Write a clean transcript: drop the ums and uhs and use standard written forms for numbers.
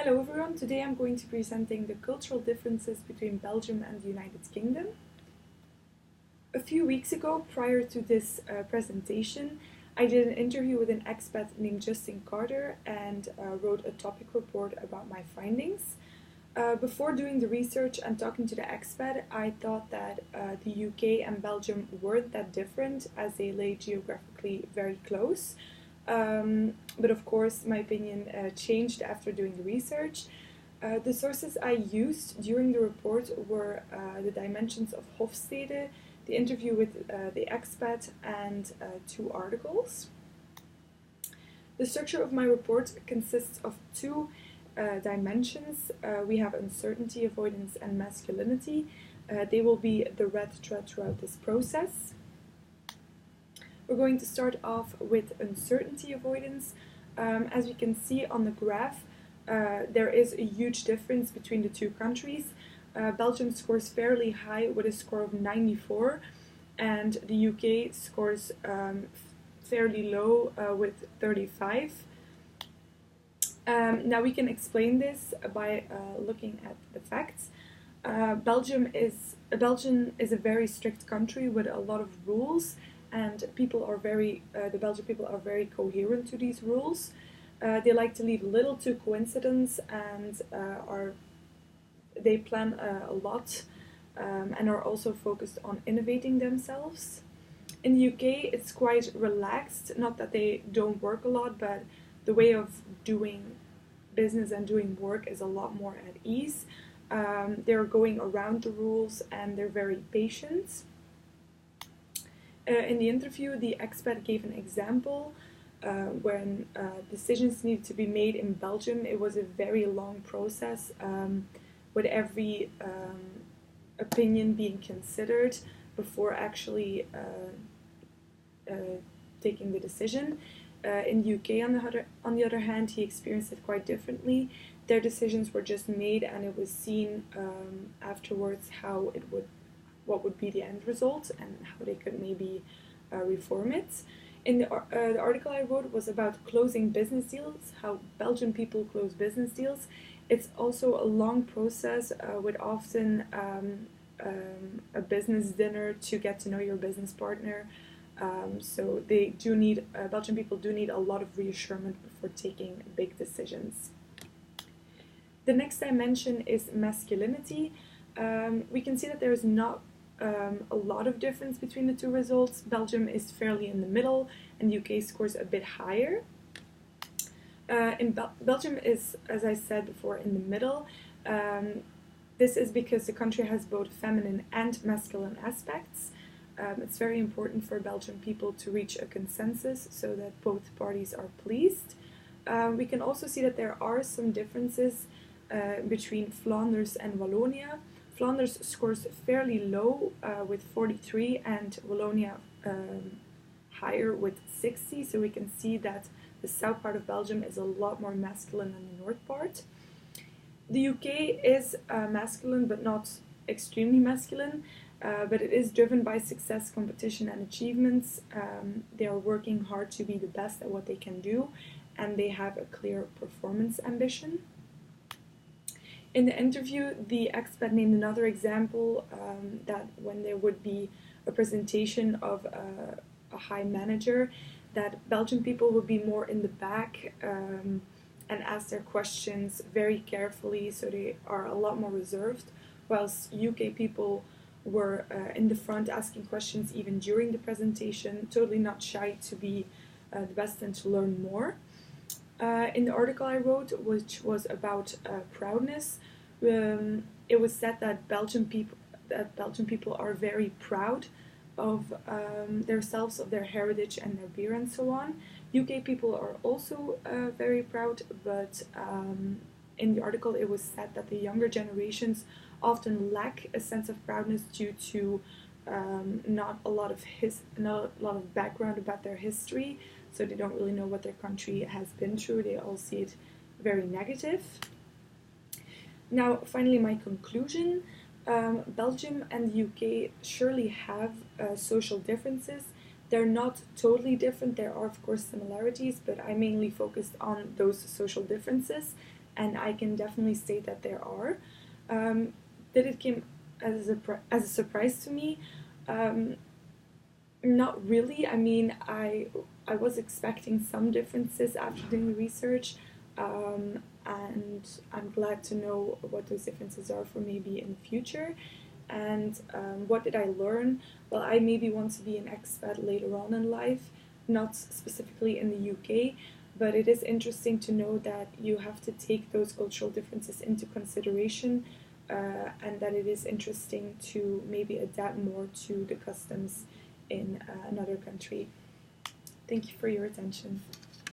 Hello everyone, today I'm going to be presenting the cultural differences between Belgium and the United Kingdom. A few weeks ago, prior to this presentation, I did an interview with an expat named Justin Carter and wrote a topic report about my findings. Before doing the research and talking to the expat, I thought that the UK and Belgium weren't that different as they lay geographically very close. But of course, my opinion changed after doing the research. The sources I used during the report were the dimensions of Hofstede, the interview with the expat, and two articles. The structure of my report consists of two dimensions. We have uncertainty, avoidance, and masculinity. They will be the red thread throughout this process. We're going to start off with uncertainty avoidance. As you can see on the graph, there is a huge difference between the two countries. Belgium scores fairly high with a score of 94, and the UK scores fairly low with 35. Now we can explain this by looking at the facts. Belgium is a very strict country with a lot of rules, and the Belgian people are very coherent to these rules. They like to leave little to coincidence, and they plan a lot, and are also focused on innovating themselves. In the UK, it's quite relaxed. Not that they don't work a lot, but the way of doing business and doing work is a lot more at ease. They're going around the rules, and they're very patient. In the interview, the expat gave an example when decisions needed to be made in Belgium. It was a very long process with every opinion being considered before actually taking the decision. In the UK, on the other hand, he experienced it quite differently. Their decisions were just made, and it was seen afterwards what would be the end result and how they could maybe reform it. In the article I wrote was about closing business deals, how Belgian people close business deals. It's also a long process with often a business dinner to get to know your business partner. So Belgian people do need a lot of reassurance before taking big decisions. The next dimension is masculinity. We can see that there is not a lot of difference between the two results. Belgium is fairly in the middle, and the UK scores a bit higher. Belgium is, as I said before, in the middle. This is because the country has both feminine and masculine aspects. It's very important for Belgian people to reach a consensus so that both parties are pleased. We can also see that there are some differences between Flanders and Wallonia. Flanders scores fairly low with 43, and Wallonia higher with 60, so we can see that the south part of Belgium is a lot more masculine than the north part. The UK is masculine, but not extremely masculine, but it is driven by success, competition, and achievements. They are working hard to be the best at what they can do, and they have a clear performance ambition. In the interview, the expat named another example that when there would be a presentation of a high manager, that Belgian people would be more in the back and ask their questions very carefully, so they are a lot more reserved, whilst UK people were in the front asking questions even during the presentation, totally not shy to be the best and to learn more. In the article I wrote, which was about proudness, it was said that Belgian people are very proud of themselves, of their heritage and their beer and so on. UK people are also very proud, but in the article it was said that the younger generations often lack a sense of proudness due to not a lot of background about their history, so they don't really know what their country has been through. They all see it very negative. Now, finally, my conclusion. Belgium and the UK surely have social differences. They're not totally different. There are, of course, similarities, but I mainly focused on those social differences. and I can definitely say that there are. Did it come as a surprise to me? Not really. I mean, I was expecting some differences after doing the research, and I'm glad to know what those differences are for maybe in the future. And what did I learn? Well, I maybe want to be an expat later on in life, not specifically in the UK, but it is interesting to know that you have to take those cultural differences into consideration, and that it is interesting to maybe adapt more to the customs in another country. Thank you for your attention.